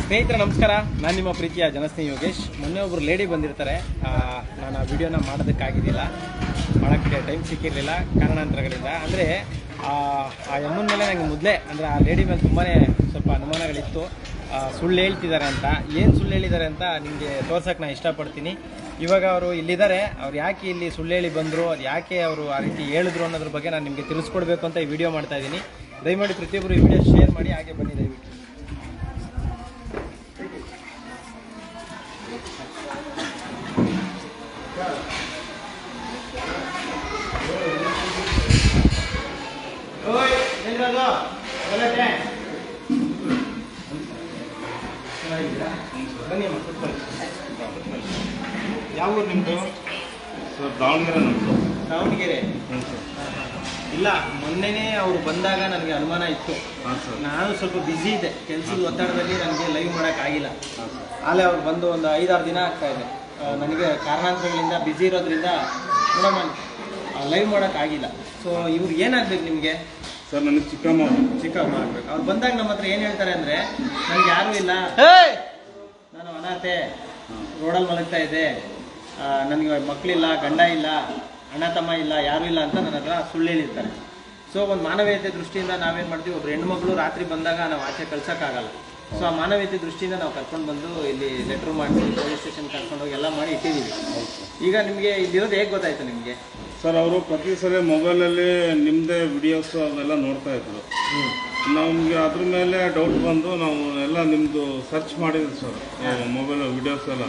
ಸ್ನೇಹಿತರೆ ನಮಸ್ಕಾರ, ನಾನು ನಿಮ್ಮ ಪ್ರೀತಿಯ ಜನಸ್ನೇಹಿ ಯೋಗೇಶ್. ಮೊನ್ನೆ ಒಬ್ಬರು ಲೇಡಿ ಬಂದಿರ್ತಾರೆ. ನಾನು ಆ ವಿಡಿಯೋನ ಮಾಡೋದಕ್ಕಾಗಿದ್ದಿಲ್ಲ, ಮಾಡೋಕ್ಕೆ ಟೈಮ್ ಸಿಕ್ಕಿರಲಿಲ್ಲ ಕಾರಣಾಂತರಗಳಿಂದ. ಅಂದರೆ ಆ ಅಮ್ಮನ ಮೇಲೆ ನನಗೆ ಮೊದಲೇ ಅಂದರೆ ಆ ಲೇಡಿ ಮೇಲೆ ತುಂಬಾ ಸ್ವಲ್ಪ ಅನುಮಾನಗಳಿತ್ತು. ಸುಳ್ಳು ಹೇಳ್ತಿದ್ದಾರೆ ಅಂತ. ಏನು ಸುಳ್ಳು ಹೇಳಿದ್ದಾರೆ ಅಂತ ನಿಮಗೆ ತೋರ್ಸೋಕ್ಕೆ ನಾನು ಇಷ್ಟಪಡ್ತೀನಿ. ಇವಾಗ ಅವರು ಇಲ್ಲಿದ್ದಾರೆ. ಅವ್ರು ಯಾಕೆ ಇಲ್ಲಿ ಸುಳ್ಳು ಹೇಳಿ ಬಂದರು, ಅದು ಯಾಕೆ ಅವರು ಆ ರೀತಿ ಹೇಳಿದ್ರು ಅನ್ನೋದ್ರ ಬಗ್ಗೆ ನಾನು ನಿಮಗೆ ತಿಳಿಸ್ಕೊಡ್ಬೇಕು ಅಂತ ಈ ವಿಡಿಯೋ ಮಾಡ್ತಾ ಇದ್ದೀನಿ. ದಯಮಾಡಿ ಪ್ರತಿಯೊಬ್ಬರು ಈ ವಿಡಿಯೋ ಶೇರ್ ಮಾಡಿ, ಹಾಗೆ ಬನ್ನಿ ದಯವಿಟ್ಟು. ಯಾವ ಊರು ನಿಮ್ಮದು? ಸರ್ ದಾವಣಗೆರೆ. ನಮ್ಮದು ದಾವಣಗೆರೆ. ಇಲ್ಲ, ಮೊನ್ನೆನೇ ಅವರು ಬಂದಾಗ ನನಗೆ ಅನುಮಾನ ಇತ್ತು. ನಾನು ಸ್ವಲ್ಪ ಬ್ಯುಸಿ ಇದ್ದೆ, ಕೆಲಸದ ಒತ್ತಡದಲ್ಲಿ ನನಗೆ ಲೈವ್ ಮಾಡೋಕ್ಕಾಗಿಲ್ಲ. ಆಲೇ ಅವ್ರು ಬಂದು ಒಂದು 5-6 ದಿನ ಆಗ್ತಾ ಇದೆ. ನನಗೆ ಕಾರಣಾಂತರಗಳಿಂದ ಬ್ಯುಸಿ ಇರೋದ್ರಿಂದ ನೋಡಮ್ಮ ಲೈವ್ ಮಾಡೋಕ್ಕಾಗಿಲ್ಲ. ಸೊ ಇವ್ರು ಏನಾಗಬೇಕು ನಿಮಗೆ? ಸರ್ ನನಗೆ ಚಿಕ್ಕಮ್ಮ ಆಗಬೇಕು. ಅವ್ರು ಬಂದಾಗ ನಮ್ಮ ಹತ್ರ ಏನು ಹೇಳ್ತಾರೆ ಅಂದರೆ, ನನಗೆ ಯಾರೂ ಇಲ್ಲ, ನಾನು ಅನಾಥೆ, ರೋಡಲ್ಲಿ ಮಲಗ್ತಾ ಇದ್ದೆ, ನನಗೆ ಮಕ್ಕಳಿಲ್ಲ, ಗಂಡ ಇಲ್ಲ, ಅಣ್ಣ ತಮ್ಮ ಇಲ್ಲ, ಯಾರೂ ಇಲ್ಲ ಅಂತ ನನ್ನ ಹತ್ರ ಸುಳ್ಳು ಹೇಳಿರ್ತಾರೆ. ಸೊ ಒಂದು ಮಾನವೀಯತೆ ದೃಷ್ಟಿಯಿಂದ ನಾವೇನು ಮಾಡ್ತೀವಿ, ಒಬ್ರು ಹೆಣ್ಮಕ್ಳು ರಾತ್ರಿ ಬಂದಾಗ ನಾವು ಆಚೆ ಕಳ್ಸೋಕ್ಕಾಗಲ್ಲ. ಸೊ ಆ ಮಾನವೀಯತೆ ದೃಷ್ಟಿಯಿಂದ ನಾವು ಕರ್ಕೊಂಡು ಬಂದು ಇಲ್ಲಿ ಲೆಟ್ರ್ ಮಾಡಿಸಿ ಪೊಲೀಸ್ ಸ್ಟೇಷನ್ ಕರ್ಕೊಂಡೋಗಿ ಎಲ್ಲ ಮಾಡಿ ಇಟ್ಟಿದ್ದೀವಿ. ಈಗ ನಿಮಗೆ ಇಲ್ಲಿರೋದು ಹೇಗೆ ಗೊತ್ತಾಯ್ತು ನಿಮಗೆ? ಸರ್ ಅವರು ಪ್ರತಿ ಸಲ ಮೊಬೈಲಲ್ಲಿ ನಿಮ್ಮದೇ ವಿಡಿಯೋಸ್ ಅವೆಲ್ಲ ನೋಡ್ತಾ ಇದ್ರು. ನಮಗೆ ಅದ್ರ ಮೇಲೆ ಡೌಟ್ ಬಂದು ನಾವು ಎಲ್ಲ ನಿಮ್ಮದು ಸರ್ಚ್ ಮಾಡಿದ್ವಿ ಸರ್. ಮೊಬೈಲ್ ವಿಡಿಯೋಸ್ ಎಲ್ಲ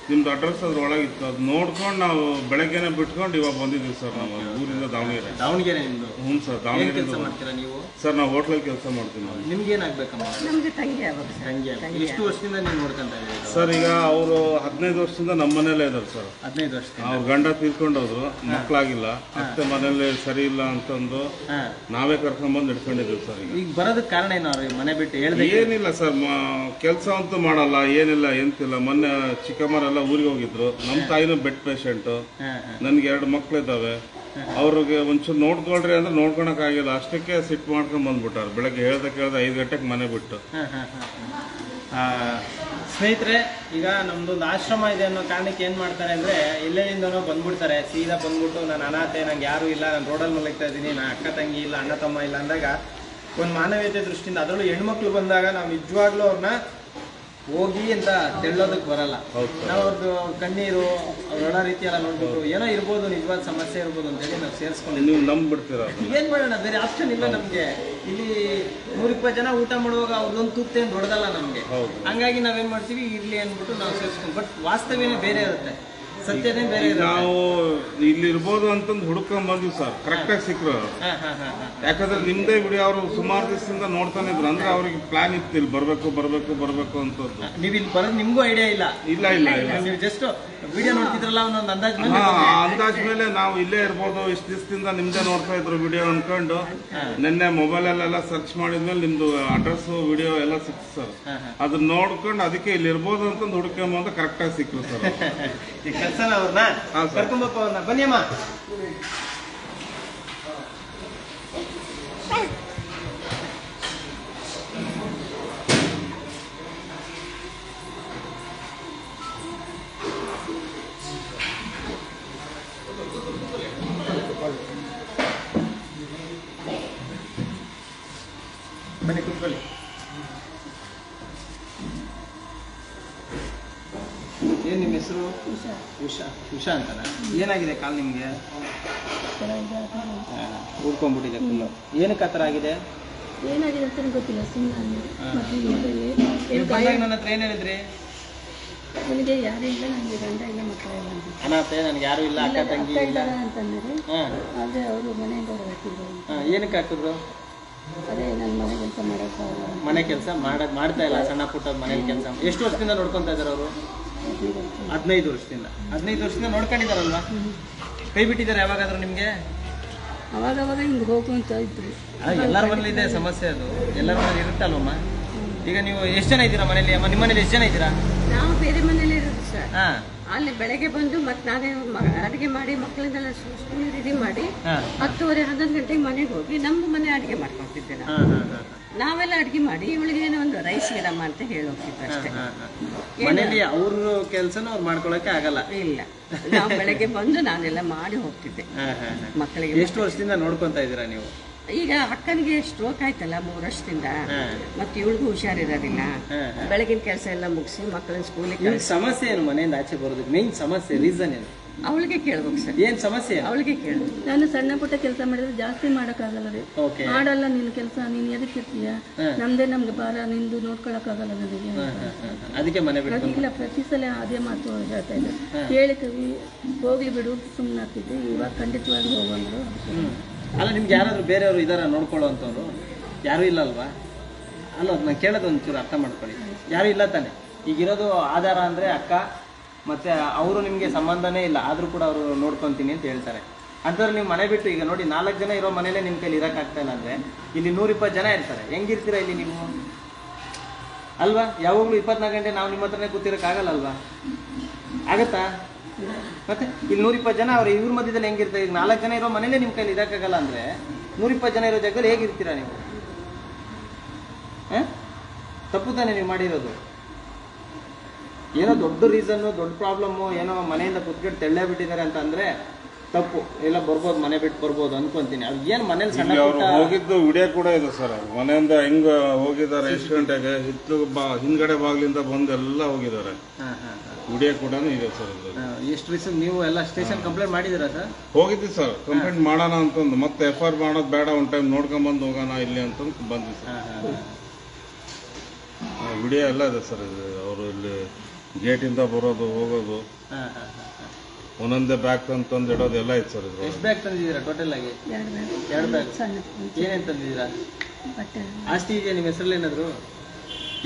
ನಿಮ್ದು ಅಡ್ರೆಸ್ ಅದ್ರ ಒಳಗಿತ್ತು. ಅದು ನೋಡ್ಕೊಂಡು ನಾವು ಬೆಳಗ್ಗೆನೆ ಬಿಟ್ಕೊಂಡು ಇವಾಗ ಬಂದಿದ್ವಿ ಸರ್. ನಾವು ಊರಿಂದ ದಾವಣಗೆರೆ ನಿಮ್ಮದು? ಹ್ಞೂ ಸರ್, ದಾವಣಗೆರೆ. ಕೆಲಸ ಮಾಡ್ತೀರಾ ನೀವು? ಸರ್ ನಾವು ಹೋಟ್ಲಲ್ಲಿ ಕೆಲಸ ಮಾಡ್ತೀವಿ. ನಾವು ನಿಮ್ಗೆ ಏನಾಗಬೇಕಮ್ಮ? ನಮಗೆ ತಂಗಿ. ಎಷ್ಟು ವರ್ಷದಿಂದ ನೀವು ನೋಡ್ಕೊಂತ ಇದ್ದೀರಿ? ಸರ್ ಈಗ ಅವರು 15 ವರ್ಷದಿಂದ ನಮ್ಮ ಮನೇಲೇ ಇದ್ದಾರೆ ಸರ್. 15 ವರ್ಷದಿಂದ ಅವ್ರ ಗಂಡ ತೀರ್ಕೊಂಡೋದ್ರು, ಮಕ್ಕಳಾಗಿಲ್ಲ, ಅತ್ತೆ ಮನೇಲಿ ಸರಿ ಇಲ್ಲ ಅಂತಂದು ನಾವೇ ಕರ್ಕೊಂಡ್ಬಂದು ಇಟ್ಕೊಂಡಿದ್ದೀವಿ ಸರ್. ಈಗ ಬರೋದಕ್ಕೆ ಕಾರಣ ಏನು? ಅವ್ರಿಗೆ ಮನೆ ಬಿಟ್ಟು ಹೇಳಿದೆ? ಏನಿಲ್ಲ ಸರ್, ಕೆಲಸ ಅಂತೂ ಮಾಡಲ್ಲ, ಏನಿಲ್ಲ ಎಂತಿಲ್ಲ. ಮೊನ್ನೆ ಚಿಕ್ಕಮ್ಮರೆಲ್ಲ ಊರಿಗೆ ಹೋಗಿದ್ರು. ನಮ್ಮ ತಾಯಿನೂ ಬೆಡ್ ಪೇಷಂಟು, ನನ್ಗೆ 2 ಮಕ್ಳಿದ್ದಾವೆ. ಅವ್ರಿಗೆ ಒಂಚೂರು ನೋಡ್ಕೊಳ್ರಿ ಅಂದ್ರೆ ನೋಡ್ಕೊಳಕ್ಕಾಗಿಲ್ಲ. ಅಷ್ಟಕ್ಕೆ ಸಿಟ್ಟು ಮಾಡ್ಕೊಂಡ್ ಬಂದ್ಬಿಟ್ಟಾರೆ. ಬೆಳಗ್ಗೆ ಹೇಳ್ದೆ 5 ಗಂಟೆಗೆ ಮನೆ ಬಿಟ್ಟು. ಸ್ನೇಹಿತರೆ, ಈಗ ನಮ್ದೊಂದು ಆಶ್ರಮ ಇದೆ ಅನ್ನೋ ಕಾರಣಕ್ಕೆ ಏನು ಮಾಡ್ತಾರೆ ಅಂದರೆ, ಎಲ್ಲೆಲ್ಲಿಂದನೋ ಬಂದ್ಬಿಡ್ತಾರೆ. ಸೀದಾ ಬಂದ್ಬಿಟ್ಟು ನಾನು ಅನಾಥೆ, ನಂಗೆ ಯಾರೂ ಇಲ್ಲ, ನಾನು ರೋಡಲ್ಲಿ ಮಲಗ್ತಾ ಇದ್ದೀನಿ, ನಾನು ಅಕ್ಕ ತಂಗಿ ಇಲ್ಲ, ಅಣ್ಣ ತಮ್ಮ ಇಲ್ಲ ಅಂದಾಗ ಒಂದು ಮಾನವೀಯತೆ ದೃಷ್ಟಿಯಿಂದ, ಅದರಲ್ಲೂ ಹೆಣ್ಮಕ್ಳು ಬಂದಾಗ ನಾವು ನಿಜವಾಗ್ಲೂ ಅವ್ರನ್ನ ಹೋಗಿ ಅಂತ ತೆಳ್ಳೋದಕ್ಕೆ ಬರಲ್ಲ. ನಾವು ಅವ್ರದ್ದು ಕಣ್ಣೀರು, ಅವ್ರ ರೀತಿ ಎಲ್ಲ ನೋಡ್ಬಿಟ್ಟು ಏನೋ ಇರ್ಬೋದು, ನಿಜವಾದ ಸಮಸ್ಯೆ ಇರ್ಬೋದು ಅಂತೇಳಿ ನಾವು ಸೇರಿಸ್ಕೊಂಡು ನೀವು ನಂಬ್ಬಿಡ್ತೀರ. ಏನು ಮಾಡೋಣ, ಬೇರೆ ಆಪ್ಷನ್ ಇಲ್ಲ ನಮಗೆ. ಇಲ್ಲಿ 120 ಜನ ಊಟ ಮಾಡುವಾಗ ಅವ್ರದ್ದೊಂದು ತೂಕ್ತೇನು ದೊಡ್ಡದಲ್ಲ ನಮಗೆ. ಹಂಗಾಗಿ ನಾವೇನು ಮಾಡ್ತೀವಿ, ಇರಲಿ ಅಂದ್ಬಿಟ್ಟು ನಾವು ಸೇರಿಸ್ಕೊಂಡು. ಬಟ್ ವಾಸ್ತವ್ಯನೇ ಬೇರೆ ಇರುತ್ತೆ, ಸತ್ಯನೇ ಬೇರೆ ಇರುತ್ತೆ. ನಾವು ಇಲ್ಲಿ ಇರ್ಬೋದು ಅಂತಂದು ಹುಡ್ಕೊಂಡ್ ಬಂದ್ವಿ ಸರ್. ಕರೆಕ್ಟಾಗಿ ಸಿಕ್ಕರು. ಯಾಕಂದ್ರೆ ನಿಮ್ದೇ ವಿಡಿಯೋ ಅವರು ಸುಮಾರು ದಿವಸದಿಂದ ನೋಡ್ತಾನೆ ಇದ್ರು. ಅಂದ್ರೆ ಅವ್ರಿಗೆ ಪ್ಲಾನ್ ಇತ್ತು ಇಲ್ಲಿ ಬರ್ಬೇಕು ಅಂತದ್ದು. ನೀವು ಇಲ್ಲಿ ಬರೋದು ನಿಮ್ಗೂ ಐಡಿಯಾ ಇಲ್ಲ? ಇಲ್ಲ. ನೀವು ಜಸ್ಟ್ ವಿಡಿಯೋ ನೋಡ್ತಿದ್ರಲ್ಲ, ಒಂದೊಂದು ಅಂದಾಜ್ ಮೇಲೆ ನಾವು ಇಲ್ಲೇ ಇರ್ಬೋದು, ಇಷ್ಟು ದಿವಸದಿಂದ ನಿಮ್ದೇ ನೋಡ್ತಾ ಇದ್ರು ವಿಡಿಯೋ ಅನ್ಕೊಂಡು ನಿನ್ನೆ ಮೊಬೈಲಲ್ಲೆಲ್ಲ ಸರ್ಚ್ ಮಾಡಿದ್ಮೇಲೆ ನಿಮ್ದು ಅಡ್ರೆಸ್ ವಿಡಿಯೋ ಎಲ್ಲ ಸಿಕ್ತು ಸರ್. ಅದನ್ನ ನೋಡ್ಕೊಂಡು ಅದಕ್ಕೆ ಇಲ್ಲಿ ಇರ್ಬೋದು ಅಂತಂದು ಹುಡ್ಕೊಂಬಂದು ಕರೆಕ್ಟಾಗಿ ಸಿಕ್ರು ಸರ್. ಈ ಕೆಲಸನ ಅವ್ರನ್ನ ಕರ್ಕೊಂಬಪ್ಪ, ಅವ್ರನ್ನ ಬನ್ನಿ ಅಮ್ಮ. ಬನ್ನಿ ಕೂತ್ಕೊಳ್ಳಿ. ಏನು ನಿಮ್ಮ ಹೆಸರು? ಉಷಾ ಅಂತನಾ? ಏನಾಗಿದೆ ಕಾಲು ನಿಮಗೆ? ಉಳ್ಕೊಂಡ್ಬಿಟ್ಟಿದೆ ಫುಲ್ಲು. ಏನಕ್ಕೆ ಆ ಥರ ಆಗಿದೆ? ಏನಾಗಿದೆ ಅಂತ ಗೊತ್ತಿಲ್ಲ. ನನ್ನ ಹತ್ರ ಏನು ಹೇಳಿದ್ರಿ? ನನಗೆ ಯಾರು ಇಲ್ಲ, ನನಗೆ ಗಂಡ ಇಲ್ಲ, ಮಕ್ಕಳಿಲ್ಲ, ಅನಾಥೆ, ನನಗೆ ಯಾರು ಇಲ್ಲ, ಅಕ್ಕ ತಂಗಿ ಇಲ್ಲ ಅಂತಂದರೆ. ಆದರೆ ಅವರು ಮನೆಯಿಂದ ಹಾಕಿದ್ರು. ಏನಕ್ಕೆ ಹಾಕಿದ್ರು? ಅದೇ ನನ್ನ ಮನೆ ಕೆಲಸ ಮಾಡೋಕ್ಕಾಗಲ್ಲ. ಮನೆ ಕೆಲಸ ಮಾಡ್ತಾ ಇಲ್ಲ, ಸಣ್ಣ ಪುಟ್ಟ ಮನೆ ಕೆಲಸ. ಎಷ್ಟು ವರ್ಷದಿಂದ ನೋಡ್ಕೊತಾ ಇದ್ದಾರೆ ಅವರು? 15 ವರ್ಷದಿಂದ. 15 ವರ್ಷದಿಂದ ನೋಡ್ಕೊಂಡಿದ್ದಾರಲ್ವಾ? ಕೈ ಬಿಟ್ಟಿದ್ದಾರೆ ಯಾವಾಗಾದ್ರೂ ನಿಮಗೆ? ಅವಾಗವಾಗ ಹಿಂಗೆ ಹೋಗುವಂತ ಇದ್ರು. ಎಲ್ಲರ ಮನೇಲಿ ಇದೆ ಸಮಸ್ಯೆ, ಅದು ಎಲ್ಲರ ಮನೇಲಿ ಇರುತ್ತಲ್ವಮ್ಮ. ಈಗ ನೀವು ಎಷ್ಟು ಜನ ಇದ್ದೀರಾ ಮನೇಲಿ? ಅಮ್ಮ ನಿಮ್ಮ ಮನೇಲಿ ಎಷ್ಟು ಜನ ಇದ್ದೀರಾ? ನಾವು ಬೇರೆ ಮನೇಲಿ ಇರೋದು ಸರ್. ಅಲ್ಲಿ ಬೆಳಗ್ಗೆ ಬಂದು ಮತ್ತೆ ನಾನೇ ಅಡುಗೆ ಮಾಡಿ ಮಕ್ಕಳಿಂದೆಲ್ಲ ಸ್ಕೂಲ್ ರೆಡಿ ಮಾಡಿ 10:30 11 ಗಂಟೆಗೆ ಮನೆಗೆ ಹೋಗಿ ನಮ್ಮ ಮನೆ ಅಡುಗೆ ಮಾಡ್ಕೊತಿದ್ದೆ ನಾನು. ನಾವೆಲ್ಲ ಅಡ್ಗೆ ಮಾಡಿ ಇವಳಿಗೆ ಏನೋ ಒಂದು ರೈಸ್ ಇರಮ್ಮ ಅಂತ ಹೇಳೋಗ್ತಿತ್ತು ಅಷ್ಟೇ. ಮನೇಲಿ ಅವ್ರ ಕೆಲಸನ ಅವ್ರು ಮಾಡ್ಕೊಳಕ್ಕೆ ಆಗಲ್ಲ. ಇಲ್ಲ, ನಾವು ಬೆಳಗ್ಗೆ ಬಂದು ನಾನೆಲ್ಲ ಮಾಡಿ ಹೋಗ್ತಿದ್ದೆ ಮಕ್ಕಳಿಗೆ. ಎಷ್ಟು ವರ್ಷದಿಂದ ನೋಡ್ಕೊಂತ ಇದ್ದೀರಾ ನೀವು? ಈಗ ಅಕ್ಕನಿಗೆ ಸ್ಟ್ರೋಕ್ ಆಯ್ತಲ್ಲ 3 ವರ್ಷದಿಂದ, ಮತ್ತೆ ಇವಳಿಗೂ ಹುಷಾರಿರೋದಿಲ್ಲ. ಬೆಳಗಿನ ಕೆಲಸ ಎಲ್ಲ ಮುಗಿಸಿ ಮಕ್ಕಳನ್ನ ಸ್ಕೂಲಿಗೆ. ಸಮಸ್ಯೆ ಏನು ಮನೆಯಿಂದ ಆಚೆ ಬರೋದಕ್ಕೆ ಮೇನ್ ಸಮಸ್ಯೆ, ರೀಸನ್ ಏನು? ಅವಳಿಗೆ ಕೇಳ್ಬೇಕು ಸರ್. ಏನ್ ಸಮಸ್ಯೆ? ಅವಳಿಗೆ ಕೇಳ್ಬೇಕು. ನಾನು ಸಣ್ಣ ಪುಟ್ಟ ಕೆಲಸ ಮಾಡಿದ್ರೆ ಜಾಸ್ತಿ ಮಾಡೋಕ್ಕಾಗಲ್ಲ ರೀ. ಮಾಡಲ್ಲ ನಿನ್ ಕೆಲಸ, ನೀನ್ ಎದಕ್ಕೆ ಇರ್ತೀಯ, ನಮ್ಗೆ ಭಾರ, ನಿಂದು ನೋಡ್ಕೊಳಕ್ಕಾಗಲ್ಲ ನನಗೆ. ಅದಕ್ಕೆ ಮನೆ ಬಿಟ್ಟು ಇಲ್ಲ, ಪ್ರತಿ ಸಲ ಅದೇ ಮಾತು ಹೇಳ್ತಾ ಇದ್ದೆ. ಕೇಳಿ ಹೋಗ್ಲಿ ಬಿಡು ಸುಮ್ಮನೆ ಆಗ್ತಿದ್ದೆ. ಇವಾಗ ಖಂಡಿತವಾಗಿ ಹೋಗಂದ್ರು. ಅಲ್ಲ, ನಿಮ್ಗೆ ಯಾರಾದ್ರೂ ಬೇರೆಯವರು ಇದಾರ ನೋಡ್ಕೊಳ್ಳೋ ಅಂತವ್ರು? ಯಾರು ಇಲ್ಲ ಅಲ್ವಾ? ಅಲ್ಲ, ಅದನ್ನ ಕೇಳೋದು ಒಂಚೂರು ಅರ್ಥ ಮಾಡ್ಕೊಳ್ಳಿ. ಯಾರು ಇಲ್ಲ ತಾನೆ. ಈಗಿರೋದು ಆಧಾರ ಅಂದರೆ ಅಕ್ಕ, ಮತ್ತು ಅವರು ನಿಮಗೆ ಸಂಬಂಧನೇ ಇಲ್ಲ, ಆದರೂ ಕೂಡ ಅವರು ನೋಡ್ಕೊತೀನಿ ಅಂತ ಹೇಳ್ತಾರೆ. ಅಂಥವ್ರು ನೀವು ಮನೆ ಬಿಟ್ಟು ಈಗ ನೋಡಿ 4 ಜನ ಇರೋ ಮನೇಲೆ ನಿಮ್ಮ ಕೈಲಿ ಇರೋಕ್ಕಾಗ್ತಾ ಇಲ್ಲ ಅಂದರೆ ಇಲ್ಲಿ 120 ಜನ ಇರ್ತಾರೆ. ಹೆಂಗಿರ್ತೀರಾ ಇಲ್ಲಿ ನೀವು ಅಲ್ವಾ? ಯಾವಾಗಲೂ 24 ಗಂಟೆ ನಾವು ನಿಮ್ಮ ಹತ್ರನೇ ಕೂತಿರೋಕ್ಕಾಗಲ್ಲ ಅಲ್ವಾ? ಆಗತ್ತಾ? ಮತ್ತೆ ಇಲ್ಲಿ 120 ಜನ ಅವ್ರು ಇವ್ರ ಮಧ್ಯದಲ್ಲಿ ಹೆಂಗಿರ್ತಾರೆ? ಈಗ 4 ಜನ ಇರೋ ಮನೇಲೆ ನಿಮ್ಮ ಕೈಲಿ ಇರೋಕ್ಕಾಗಲ್ಲ ಅಂದರೆ 120 ಜನ ಇರೋ ಜಾಗದಲ್ಲಿ ಹೇಗಿರ್ತೀರಾ ನೀವು? ತಪ್ಪು ತಾನೇ ನೀವು ಮಾಡಿರೋದು. ಏನೋ ದೊಡ್ಡ ರೀಸನ್ನು, ದೊಡ್ಡ ಪ್ರಾಬ್ಲಮ್ಮು, ಏನೋ ಮನೆಯಿಂದ ಕುತ್ಕೊಂಡು ತೆಳ್ಳೆ ಬಿಟ್ಟಿದ್ದಾರೆ ಅಂತ ಅಂದರೆ ತಪ್ಪು. ಎಲ್ಲ ಬರ್ಬೋದು, ಮನೆ ಬಿಟ್ಟು ಬರ್ಬೋದು ಅನ್ಕೊಂತೀನಿ. ಅದು ಏನು ಮನೇಲಿ ಸಣ್ಣ ಹೋಗಿದ್ದು ವಿಡಿಯೋ ಕೂಡ ಇದೆ ಸರ್. ಮನೆಯಿಂದ ಹೆಂಗ ಹೋಗಿದ್ದಾರೆ, ಎಷ್ಟು ಗಂಟೆಗೆ ಹಿಂದ್ಗಡೆ ಬಾಗ್ಲಿಂದ ಬಂದು ಎಲ್ಲ ಹೋಗಿದ್ದಾರೆ. ವಿಡಿಯೋ ಕೂಡ ಇದೆ ಸರ್. ಎಷ್ಟು ದಿವಸ ನೀವು ಎಲ್ಲ ಸ್ಟೇಷನ್ ಕಂಪ್ಲೇಂಟ್ ಮಾಡಿದ್ದೀರಾ ಸರ್? ಹೋಗಿದ್ವಿ ಸರ್, ಕಂಪ್ಲೇಂಟ್ ಮಾಡೋಣ ಅಂತಂದು. ಮತ್ತೆ FR ಮಾಡೋದು ಬೇಡ, ಒಂದು ಟೈಮ್ ನೋಡ್ಕೊಂಬಂದು ಹೋಗೋಣ ಇಲ್ಲಿ ಅಂತಂದು ಬಂದ್ವಿ ಸರ್. ವಿಡಿಯೋ ಎಲ್ಲ ಇದೆ ಸರ್. ಇದು ಅವರು ಇಲ್ಲಿ ಗೇಟಿಂದ ಬರೋದು ಹೋಗೋದು, ಒಂದೊಂದೇ ಬ್ಯಾಗ್ ತಂದು ಇಡೋದು ಎಲ್ಲ ಐತೆ ಸರ್. ಇದು ಎಷ್ಟು ಬ್ಯಾಗ್ ತಂದಿದ್ದೀರಾ ಟೋಟಲ್ ಆಗಿ? 2 ಬ್ಯಾಗ್. ಏನೇನು ತಂದಿದ್ದೀರಾ? ಆಸ್ತಿ ಇದೆಯಾ ನಿಮ್ಮ ಹೆಸರಲ್ಲಿ? ಏನಾದರೂ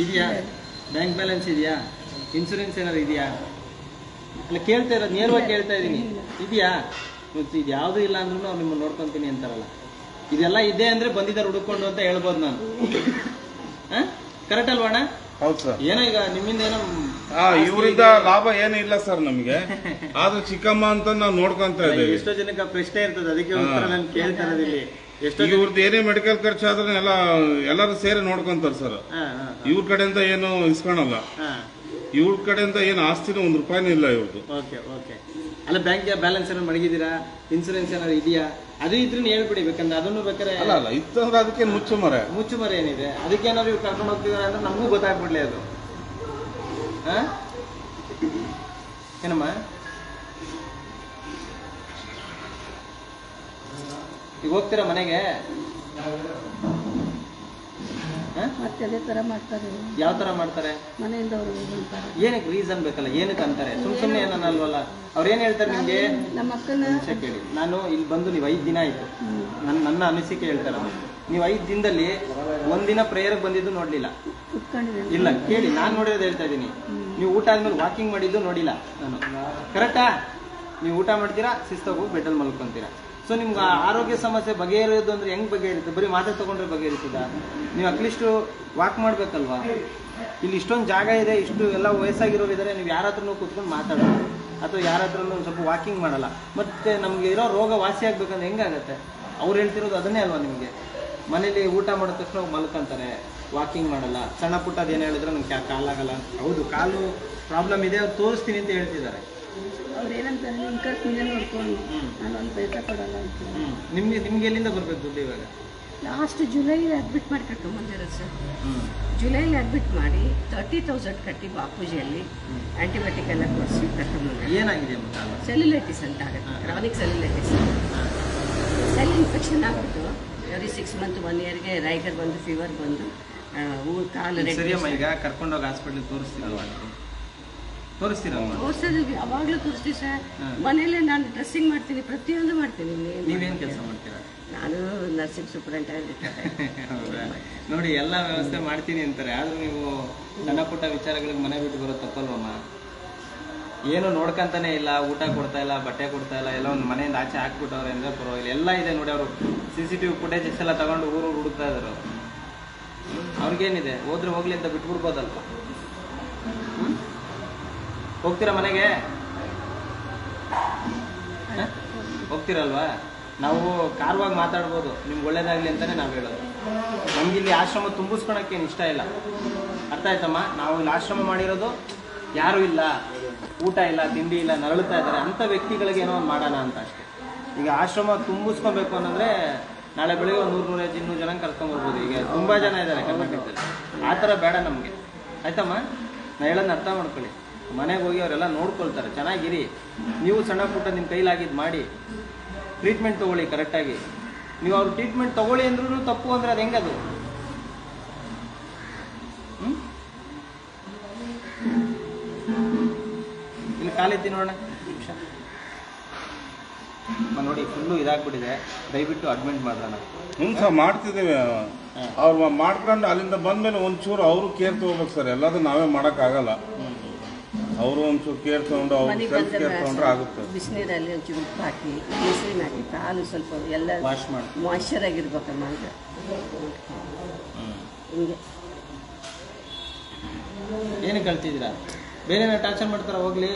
ಇದೆಯಾ? ಬ್ಯಾಂಕ್ ಬ್ಯಾಲೆನ್ಸ್ ಇದೆಯಾ? ಇನ್ಸೂರೆನ್ಸ್ ಏನಾದ್ರು ಇದೆಯಾ? ಅಲ್ಲ, ಕೇಳ್ತಾ ಇರೋದು ನೇರವಾಗಿ ಕೇಳ್ತಾ ಇದ್ದೀನಿ. ಇದೆಯಾ? ಮತ್ತು ಇದು ಯಾವುದೂ ಇಲ್ಲ ಅಂದ್ರೂ ಅವ್ರು ನಿಮ್ಮನ್ನು ನೋಡ್ಕೊತೀನಿ ಅಂತಾರಲ್ಲ. ಇದೆಲ್ಲ ಇದೆ ಅಂದರೆ ಬಂದಿದ್ದಾರೆ ಹುಡುಕೊಂಡು ಅಂತ ಹೇಳ್ಬೋದು ನಾನು. ಕರೆಕ್ಟ್ ಅಲ್ವಣ್ಣ? ಹೌದು ಸರ್. ಏನೋ ಈಗ ನಿಮ್ಮಿಂದ ಏನೋ ಇವರಿಂದ ಲಾಭ ಏನೂ ಇಲ್ಲ ಸರ್ ನಮಗೆ. ಆದ್ರೂ ಚಿಕ್ಕಮ್ಮ ಅಂತ ನಾವು ನೋಡ್ಕೊಂತ ಇದ್ದೇವೆ. ಎಷ್ಟೋ ಜನಕ್ಕೆ ಪ್ರಶ್ನೆ ಇರ್ತದೆ, ಅದಕ್ಕೆ ಉತ್ತರ ನಾನು ಕೇಳ್ತಾ ಇರೋದಿಲ್ಲ. ಎಷ್ಟೋ ಇವ್ರದ್ದು ಏನೇ ಮೆಡಿಕಲ್ ಖರ್ಚು ಆದ್ರೆ ಎಲ್ಲರೂ ಸೇರಿ ನೋಡ್ಕೊಂತಾರೆ ಸರ್. ಇವ್ರ ಕಡೆಯಿಂದ ಏನು ಇಸ್ಕೊಳಲ್ಲ. ಇವ್ರ ಕಡೆಯಿಂದ ಏನು ಆಸ್ತಿನೂ ₹1 ಇಲ್ಲ ಇವ್ರದ್ದು. Okay okay. ಅಲ್ಲ, ಬ್ಯಾಂಕ್ ಬ್ಯಾಲೆನ್ಸ್ ಏನಾದ್ರು ಮಡಗಿದ್ದೀರಾ? ಇನ್ಸೂರೆನ್ಸ್ ಏನಾದ್ರು ಇದೆಯಾ? ಅದು ಇದ್ರೂ ಹೇಳ್ಬಿಡಿ, ಬೇಕಂದ್ರೆ ಅದನ್ನು ಬೇಕಾದ್ರೆ. ಅಲ್ಲ ಇತ್ತಂದ್ರೆ ಅದಕ್ಕೆ ಮುಚ್ಚು ಮರ ಏನಿದೆ, ಅದಕ್ಕೆ ಏನಾದ್ರು ಇವ್ರು ಕರ್ಕೊಂಡು ಹೋಗ್ತಿದಾರೆ ಅಂದ್ರೆ ನಮಗೂ ಗೊತ್ತಾಗ್ಬಿಡ್ಲಿ ಅದು. ಏನಮ್ಮ ಈಗ ಹೋಗ್ತೀರಾ ಮನೆಗೆ? ಮತ್ತೆ ಅದೇ ತರ ಮಾಡ್ತಾರೆ. ಯಾವ ತರ ಮಾಡ್ತಾರೆ? ಮನೆಯಿಂದ ಅವರು ಅಂತಾರೆ. ಏನಕ್ಕೆ ರೀಸನ್ ಬೇಕಲ್ಲ? ಏನಕ್ಕೆ ಅಂತಾರೆ? ಸುಮ್ಮನೆ ಏನನ್ನಲ್ವಲ್ಲ. ಅವ್ರು ಏನ್ ಹೇಳ್ತಾರೆ ನಿಮ್ಗೆ? ನಮ್ಮ ಅಕ್ಕನ ಕೇಳಿ, ನಾನು ಇಲ್ಲಿ ಬಂದು ನೀವು 5 ದಿನ ಆಯ್ತು. ನನ್ನ ಅನಿಸಿಕೆ ಹೇಳ್ತಾರೆ. ನೀವು 5 ದಿನದಲ್ಲಿ 1 ದಿನ ಪ್ರೇಯರ್ಗೆ ಬಂದಿದ್ದು ನೋಡ್ಲಿಲ್ಲ. ಇಲ್ಲ, ಕೇಳಿ, ನಾನು ನೋಡಿರೋದು ಹೇಳ್ತಾ ಇದ್ದೀನಿ. ನೀವು ಊಟ ಆದ್ಮೇಲೆ ವಾಕಿಂಗ್ ಮಾಡಿದ್ದು ನೋಡಿಲ್ಲ ನಾನು. ಕರೆಕ್ಟಾ? ನೀವು ಊಟ ಮಾಡ್ತೀರಾ, ಶಿಸ್ತಾಗಿ ಬೆಡ್ಡಲ್ಲಿ ಮಲ್ಕೊಂತೀರಾ. ಸೊ ನಿಮ್ಗೆ ಆರೋಗ್ಯ ಸಮಸ್ಯೆ ಬಗೆಹರಿಯೋದು ಅಂದ್ರೆ ಹೆಂಗ್ ಬಗೆಹರಿಯುತ್ತೆ? ಬರೀ ಮಾತ್ರೆ ತಗೊಂಡ್ರೆ ಬಗೆಹರಿತದ? ನೀವು ಅಟ್ಲೀಸ್ಟು ವಾಕ್ ಮಾಡ್ಬೇಕಲ್ವಾ? ಇಲ್ಲಿ ಇಷ್ಟೊಂದು ಜಾಗ ಇದೆ, ಇಷ್ಟು ಎಲ್ಲ ವಯಸ್ಸಾಗಿರೋರು ಇದ್ದಾರೆ. ನೀವು ಯಾರ ಹತ್ರನೂ ಕೂತ್ಕೊಂಡು ಮಾತಾಡೋಲ್ಲ, ಅಥವಾ ಯಾರ ಹತ್ರನೂ ಒಂದು ಸ್ವಲ್ಪ ವಾಕಿಂಗ್ ಮಾಡಲ್ಲ. ಮತ್ತೆ ನಮ್ಗೆ ಇರೋ ರೋಗ ವಾಸಿ ಆಗ್ಬೇಕಂದ್ರೆ ಹೆಂಗಾಗತ್ತೆ? ಅವ್ರು ಹೇಳ್ತಿರೋದು ಅದನ್ನೇ ಅಲ್ವಾ ನಿಮಗೆ? ಮನೇಲಿ ಊಟ ಮಾಡಿದ ತಕ್ಷಣ ಮಲ್ಕೊಂತಾರೆ, ವಾಕಿಂಗ್ ಮಾಡಲ್ಲ. ಸಣ್ಣ ಪುಟ್ಟ ಅದೇನು ಹೇಳಿದ್ರೆ ನಂಗೆ ಕಾಲಾಗಲ್ಲ. ಹೌದು, ಕಾಲು ಪ್ರಾಬ್ಲಮ್ ಇದೆ, ಅವ್ರು ತೋರಿಸ್ತೀನಿ ಅಂತ ಹೇಳ್ತಿದ್ದಾರೆ. ಅವ್ರು ಏನಂತಾರೆ, ನಿಮ್ಮ ಖರ್ಚು ನೀನೇ ನೋಡ್ಕೊಂಡು ನಾನು ಒಂದು ಪೈಸಾ ಕೊಡಲ್ಲ ಅಂತ. ನಿಮ್ಗೆ ಎಲ್ಲಿಂದ ಬರ್ಬೇಕು ದುಡ್ಡು ಇವಾಗ? ಲಾಸ್ಟ್ ಜುಲೈಲಿ ಅಡ್ಮಿಟ್ ಮಾಡಿ ಕರ್ಕೊಂಡ್ಬಂದಿರೋದು ಸರ್. ಜುಲೈಲಿ ಅಡ್ಮಿಟ್ ಮಾಡಿ 30,000 ಕಟ್ಟಿ ಬಾಪೂಜಿಯಲ್ಲಿ ಆಂಟಿಬಯೋಟಿಕ್ ಎಲ್ಲ ಕೊಡಿಸಿ ಕರ್ಕೊಂಡ್ಬಂದ. ಏನಾಗಿದೆ? ಸೆಲ್ಯುಲೈಟಿಸ್ ಅಂತ ಆಗುತ್ತೆ, ಕ್ರಾನಿಕ್ ಸೆಲ್ಯುಲೈಟಿಸ್. ಸೆಲ್ ಇನ್ಫೆಕ್ಷನ್ ಆಗ್ಬಿಟ್ಟು ಎವ್ರಿ 6 ಮಂತ್ 1 ಇಯರ್ಗೆ ರೈಗರ್ ಬಂದು, ಫೀವರ್ ಬಂದು, ಕಾಲು ಸರಿಯಮ್ಮ. ಈಗ ಕರ್ಕೊಂಡೋಗಿ ಹಾಸ್ಪಿಟ್ಲಿಗೆ ತೋರಿಸ್ತೀರಲ್ವ? ತೋರಿಸೋದು ಅವಾಗಲೂ ತೋರಿಸ್ತೀವಿ ಸರ್. ಮನೇಲೆ ನಾನು ಡ್ರೆಸ್ಸಿಂಗ್ ಮಾಡ್ತೀನಿ, ಪ್ರತಿಯೊಂದು ಮಾಡ್ತೀನಿ. ನೀವೇನು ಕೆಲಸ ಮಾಡ್ತೀರಾ? ನಾನು ನರ್ಸಿಂಗ್ ಸೂಪರಿಂಟೆಂಡೆಂಟ್ ಇರ್ತಾರೆ. ನೋಡಿ, ಎಲ್ಲ ವ್ಯವಸ್ಥೆ ಮಾಡ್ತೀನಿ ಅಂತಾರೆ, ಆದ್ರೂ ನೀವು ಸಣ್ಣ ಪುಟ್ಟ ವಿಚಾರಗಳಿಗೆ ಮನೆ ಬಿಟ್ಟು ಬರೋದು ತಪ್ಪಲ್ವಮ್ಮ? ಏನು ನೋಡ್ಕೊಂತಾನೆ ಇಲ್ಲ, ಊಟ ಕೊಡ್ತಾ ಇಲ್ಲ, ಬಟ್ಟೆ ಕೊಡ್ತಾ ಇಲ್ಲ, ಎಲ್ಲ ಒಂದು ಮನೆಯಿಂದ ಆಚೆ ಹಾಕ್ಬಿಟ್ಟವ್ರೆ ಅಂದ್ರೆ ಪರವಾಗಿಲ್ಲ. ಎಲ್ಲ ಇದೆ ನೋಡಿ, ಅವರು CCTV ಫುಟೇಜಸ್ ಎಲ್ಲ ತಗೊಂಡು ಊರು ಹುಡುಕ್ತಾ ಇದ್ರು. ಅವ್ರಿಗೇನಿದೆ, ಹೋದ್ರೆ ಹೋಗ್ಲಿ ಅಂತ ಬಿಟ್ಬಿಡ್ಬೋದಲ್ವ? ಹೋಗ್ತೀರಾ ಮನೆಗೆ? ಹೋಗ್ತೀರಲ್ವಾ? ನಾವು ಕಾರವಾಗಿ ಮಾತಾಡ್ಬೋದು, ನಿಮ್ಗೆ ಒಳ್ಳೇದಾಗ್ಲಿ ಅಂತಾನೆ ನಾವು ಹೇಳೋದು. ನಮ್ಗೆ ಇಲ್ಲಿ ಆಶ್ರಮ ತುಂಬಿಸ್ಕೊಳಕ್ಕೇನು ಇಷ್ಟ ಇಲ್ಲ. ಅರ್ಥ ಆಯ್ತಮ್ಮ? ನಾವು ಇಲ್ಲಿ ಆಶ್ರಮ ಮಾಡಿರೋದು ಯಾರೂ ಇಲ್ಲ, ಊಟ ಇಲ್ಲ, ತಿಂಡಿ ಇಲ್ಲ, ನರಳುತ್ತಾ ಇದ್ದಾರೆ ಅಂಥ ವ್ಯಕ್ತಿಗಳಿಗೆ ಏನೋ ಒಂದು ಮಾಡೋಣ ಅಂತ ಅಷ್ಟೇ. ಈಗ ಆಶ್ರಮ ತುಂಬಿಸ್ಕೊಬೇಕು ಅನ್ನೋದ್ರೆ ನಾಳೆ ಬೆಳಿಗ್ಗೆ 100-150 ಜನ ಕರ್ಕೊಂಡ್ಬರ್ಬೋದು. ಈಗ ತುಂಬ ಜನ ಇದ್ದಾರೆ ಕರ್ನಾಟಕದಲ್ಲಿ. ಆ ಥರ ಬೇಡ ನಮಗೆ, ಆಯ್ತಮ್ಮ? ನಾ ಹೇಳೋದನ್ನ ಅರ್ಥ ಮಾಡ್ಕೊಳ್ಳಿ. ಮನೆಗೆ ಹೋಗಿ ಅವರೆಲ್ಲ ನೋಡ್ಕೊಳ್ತಾರೆ, ಚೆನ್ನಾಗಿರಿ. ನೀವು ಸಣ್ಣ ಪುಟ್ಟ ನಿಮ್ಮ ಕೈಲಾಗಿದ್ದು ಮಾಡಿ, ಟ್ರೀಟ್ಮೆಂಟ್ ತೊಗೊಳ್ಳಿ ಕರೆಕ್ಟಾಗಿ. ನೀವು ಅವ್ರು ಟ್ರೀಟ್ಮೆಂಟ್ ತೊಗೊಳ್ಳಿ ಅಂದ್ರೂ ತಪ್ಪು ಅಂದರೆ ಅದು ಹೆಂಗದು? ಇಲ್ಲಿ ಕಾಲಿದ್ದಿ ನೋಡೋಣ ನಿಮಿಷ. ನೋಡಿ ಫುಲ್ಲು ಇದಾಗ್ಬಿಟ್ಟಿದೆ, ದಯವಿಟ್ಟು ಅಡ್ಮಿಟ್ ಮಾಡೋಣ. ಹ್ಞೂ ಸರ್, ಮಾಡ್ತಿದ್ದೇವೆ. ಅವ್ರು ಮಾಡ್ಕೊಂಡು ಅಲ್ಲಿಂದ ಬಂದಮೇಲೆ ಒಂಚೂರು ಅವರು ಕೇರ್ ತೊಗೋಬೇಕು ಸರ್. ಎಲ್ಲದೂ ನಾವೇ ಮಾಡೋಕ್ಕಾಗಲ್ಲ. ಅವರು ಒಂಚೂರು ಕೇರ್ ತೊಗೊಂಡು ಅವ್ರು ಸೆಲ್ಫ್ ಕೇರ್ ತೊಗೊಂಡ್ರೆ ಆಗುತ್ತೆ. ಬಿಸಿನೀರಲ್ಲಿ ಒಂಚೂರು ಉಪ್ಪು ಹಾಕಿ, ಮೊಸರಿನ ಹಾಕಿ, ಕಾಲು ಸ್ವಲ್ಪ ಎಲ್ಲ ವಾಶ್ ಮಾಡಿ ಮಾಯ್ಶ್ಚರ್ ಆಗಿರ್ಬೇಕಮ್ಮ. ಈಗ ಹಿಂಗೆ ಏನಕ್ಕೆ ಕಳ್ತಿದ್ದೀರಾ? ಬೇರೆನ ಟಾರ್ಚರ್ ಮಾಡ್ತಾರ? ಹೋಗ್ಲಿ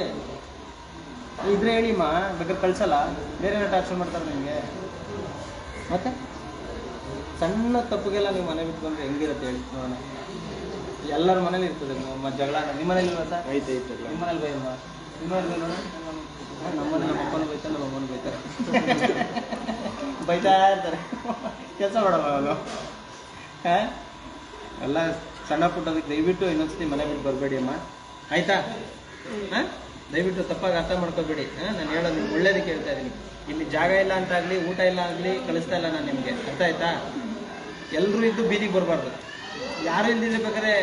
ಇದ್ರೆ ಹೇಳಿಮ್ಮ, ಬೇಕಾದ್ರೆ ಕಳ್ಸಲ್ಲ. ಬೇರೆನ ಟಾರ್ಚರ್ ಮಾಡ್ತಾರೆ ನಿಮಗೆ. ಮತ್ತೆ ಸಣ್ಣ ತಪ್ಪುಗೆಲ್ಲ ನೀವು ಮನೆ ಬಿಟ್ಟು ಬಂದರೆ ಹೆಂಗಿರುತ್ತೆ ಹೇಳಿ ನೋಡೋಣ. ಎಲ್ಲರ ಮನೇಲಿ ಇರ್ತದೆ ಜಗಳ. ನಿಮ್ಮ ಮನೇಲಿ ಇಲ್ವಾ ಸರ್? ಐತೆ. ನಿಮ್ಮ ಮನೇಲಿ ಬೈಯಮ್ಮ? ನಿಮ್ಮ ಮನೇಲಿ ಬೈ ನೋಡೋಣ. ನಮ್ಮ ಮನೇಲಿ ನಮ್ಮ ಅಪ್ಪನೂ ಬೈತಾರೆ, ನಮ್ಮ ಅಮ್ಮನೂ ಬೈತಾರೆ. ಬೈತಾ ಇರ್ತಾರೆ. ಕೆಲಸ ಮಾಡಲ್ಲ ಅವರು. ಹಾಂ, ಎಲ್ಲ ಸಣ್ಣ ಪುಟ್ಟದಕ್ಕೆ ದಯವಿಟ್ಟು ಇನ್ನೊಂದ್ಸತಿ ಮನೆ ಬಿಟ್ಟು ಬರಬೇಡಿ ಅಮ್ಮ, ಆಯಿತಾ? ಹಾಂ, ದಯವಿಟ್ಟು ತಪ್ಪಾಗಿ ಅರ್ಥ ಮಾಡ್ಕೋಬೇಡಿ. ನಾನು ಹೇಳೋದು ನಿಮ್ಗೆ ಒಳ್ಳೇದಕ್ಕೆ ಹೇಳ್ತಾ ಇದ್ದೀನಿ. ಇಲ್ಲಿ ಜಾಗ ಇಲ್ಲ ಅಂತಾಗಲಿ, ಊಟ ಇಲ್ಲ ಆಗಲಿ ಕಳಿಸ್ತಾ ಇಲ್ಲ ನಾನು ನಿಮಗೆ, ಅರ್ಥ ಆಯ್ತಾ? ಎಲ್ಲರೂ ಇದ್ದು ಬೀದಿಗೆ ಬರಬಾರ್ದು. ಯಾರು ಇಲ್ದಿದ್ರೆ ಬೇಕಾದ್ರೆ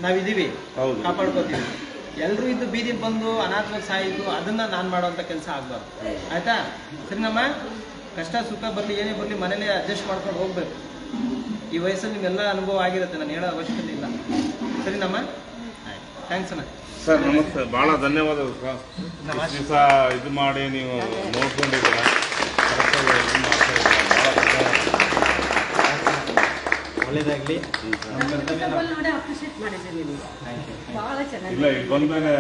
ನಾವಿದ್ದೀವಿ, ಕಾಪಾಡ್ಕೋತೀವಿ. ಎಲ್ಲರೂ ಇದ್ದು ಬೀದಿಗೆ ಬಂದು ಅನಾಥವಾಗಿ ಸಾಯಿದ್ದು ಅದನ್ನು ನಾನು ಮಾಡೋವಂಥ ಕೆಲಸ ಆಗಬಾರ್ದು, ಆಯಿತಾ? ಸರಿನಮ್ಮ? ಕಷ್ಟ ಸುಖ ಬರಲಿ, ಏನೇ ಬರಲಿ, ಮನೇಲೇ ಅಡ್ಜಸ್ಟ್ ಮಾಡ್ಕೊಂಡು ಹೋಗ್ಬೇಕು. ಈ ವಯಸ್ಸಲ್ಲಿ ನಿಮ್ಗೆಲ್ಲ ಅನುಭವ ಆಗಿರುತ್ತೆ, ನಾನು ಹೇಳೋ ಅವಶ್ಯಕತೆ ಇಲ್ಲ. ಸರಿನಮ್ಮ? ಆಯ್ತು, ಥ್ಯಾಂಕ್ಸ್ ಅಣ್ಣ. ಸರ್ ನಮಸ್ತೆ, ಭಾಳ ಧನ್ಯವಾದಗಳು ಸರ್. ದಿವಸ ಇದು ಮಾಡಿ ನೀವು ನೋಡ್ಕೊಂಡಿದ್ದೀರ, ಒಳ್ಳೇದಾಗಲಿ. ನೋಡಿ ಅಪ್ರಿಷಿಯೇಟ್ ಮಾಡಿದ್ದೀನಿ ನೀವು, ಭಾಳ ಚೆನ್ನಾಗಿ. ಇಲ್ಲ, ಇಲ್ಲಿ ಬಂದಮೇಲೆ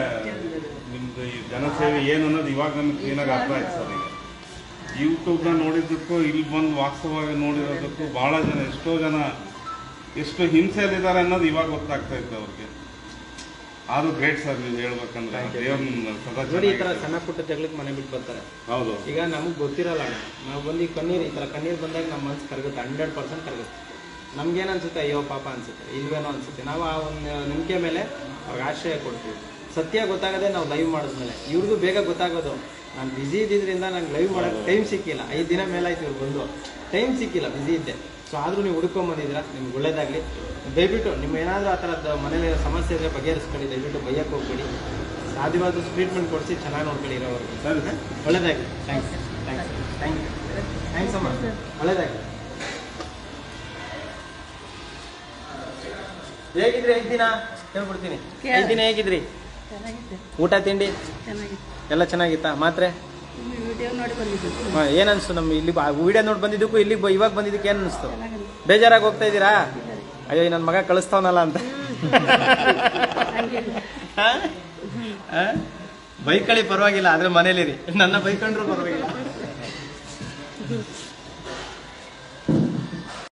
ನಿಮ್ದು ಈ ಜನಸೇವೆ ಏನು ಅನ್ನೋದು ಇವಾಗ ನಮಗೆ ಕ್ಲೀನಾಗಿ ಅರ್ಥ ಆಯ್ತು ಸರ್. ಈಗ ಯೂಟ್ಯೂಬ್ನ ನೋಡಿದ್ದಕ್ಕೂ ಇಲ್ಲಿ ಬಂದು ವಾಸ್ತವವಾಗಿ ನೋಡಿರೋದಕ್ಕೂ ಭಾಳ ಜನ, ಎಷ್ಟೋ ಜನ ಎಷ್ಟು ಹಿಂಸೆಯಲ್ಲಿದ್ದಾರೆ ಅನ್ನೋದು ಇವಾಗ ಗೊತ್ತಾಗ್ತಾ ಇತ್ತು ಅವ್ರಿಗೆ. ಆದ್ರೂ ಗ್ರೇಟ್ ಸರ್, ನೀವು ಹೇಳ್ಬೇಕಂದ್ರೆ ದೇವ್ರನ್ನ ಸದಾ ನೋಡಿ. ಈ ಥರ ಸಣ್ಣ ಪುಟ್ಟ ಜಗಳಕ್ಕೆ ಮನೆ ಬಿಟ್ಟು ಬರ್ತಾರೆ. ಹೌದು. ಈಗ ನಮಗೆ ಗೊತ್ತಿರಲ್ಲ, ನಾವು ಬಂದು ಈ ಕಣ್ಣೀರು, ಈ ಥರ ಕಣ್ಣೀರು ಬಂದಾಗ ನಮ್ಮ ಮನಸ್ಸು ಕರಗುತ್ತೆ, 100% ಕರಗುತ್ತೆ. ನಮ್ಗೇನು ಅನ್ಸುತ್ತೆ? ಅಯ್ಯೋ ಪಾಪ ಅನ್ಸುತ್ತೆ, ಇಲ್ವೇನೋ ಅನ್ಸುತ್ತೆ. ನಾವು ಆ ಒಂದು ನಂಬಿಕೆ ಮೇಲೆ ಅವ್ರಿಗೆ ಆಶ್ರಯ ಕೊಡ್ತೀವಿ. ಸತ್ಯ ಗೊತ್ತಾಗದೆ ನಾವು ಲೈವ್ ಮಾಡಿದ್ಮೇಲೆ ಇವ್ರಿಗೂ ಬೇಗ ಗೊತ್ತಾಗೋದು. ನಾನು ಬ್ಯುಸಿ ಇದ್ದಿದ್ದರಿಂದ ನಂಗೆ ಲೈವ್ ಮಾಡೋಕ್ಕೆ ಟೈಮ್ ಸಿಕ್ಕಿಲ್ಲ. 5 ದಿನ ಮೇಲಾಯ್ತು ಇವ್ರು ಬಂದು, ಟೈಮ್ ಸಿಕ್ಕಿಲ್ಲ, ಬ್ಯುಸಿ ಇದ್ದೆ. ಸೊ ಆದರೂ ನೀವು ಹುಡ್ಕೊಂಬಂದಿದ್ದೀರಾ, ನಿಮ್ಗೆ ಒಳ್ಳೇದಾಗಲಿ. ದಯವಿಟ್ಟು ನಿಮ್ಮ ಏನಾದರೂ ಆ ಥರದ್ದು ಮನೇಲಿ ಸಮಸ್ಯೆ ಇದ್ದರೆ ಬಗೆಹರಿಸ್ಕೊಳ್ಳಿ. ದಯವಿಟ್ಟು ಬೈಯಕ್ಕೆ ಹೋಗ್ಬೇಡಿ. ಸಾಧ್ಯವಾದಷ್ಟು ಟ್ರೀಟ್ಮೆಂಟ್ ಕೊಡಿಸಿ ಚೆನ್ನಾಗಿ ನೋಡ್ಕೊಳ್ಳಿ ಇರೋವರೆಗೆ. ಸರಿ ಸರ್, ಒಳ್ಳೇದಾಗಲಿ. ಥ್ಯಾಂಕ್ಸ್ ಅಮ್ಮ, ಒಳ್ಳೇದಾಗಲಿ. ಹೇಗಿದ್ರಿ 5 ದಿನ? ಹೇಳ್ಬಿಡ್ತೀನಿ. 5 ದಿನ ಹೇಗಿದ್ರಿ? ಊಟ ತಿಂಡಿ ಎಲ್ಲ ಚೆನ್ನಾಗಿತ್ತಾ? ಮಾತ್ರೆ ಏನು ಅನಿಸ್ತು? ನಮ್ಮ ಇಲ್ಲಿ ವಿಡಿಯೋ ನೋಡಿ ಬಂದಿದ್ದಕ್ಕೂ ಇಲ್ಲಿಗೆ ಇವಾಗ ಬಂದಿದ್ದಕ್ಕೆ ಏನು ಅನಿಸ್ತು? ಬೇಜಾರಾಗಿ ಹೋಗ್ತಾ ಇದ್ದೀರಾ? ಅಯ್ಯೋ ನನ್ನ ಮಗ ಕಳಿಸ್ತಾವನಲ್ಲ ಅಂತ. ಬೈಕಳಿ ಪರವಾಗಿಲ್ಲ, ಆದರೆ ಮನೇಲಿರಿ. ನನ್ನ ಬೈಕೊಂಡ್ರು ಪರವಾಗಿಲ್ಲ.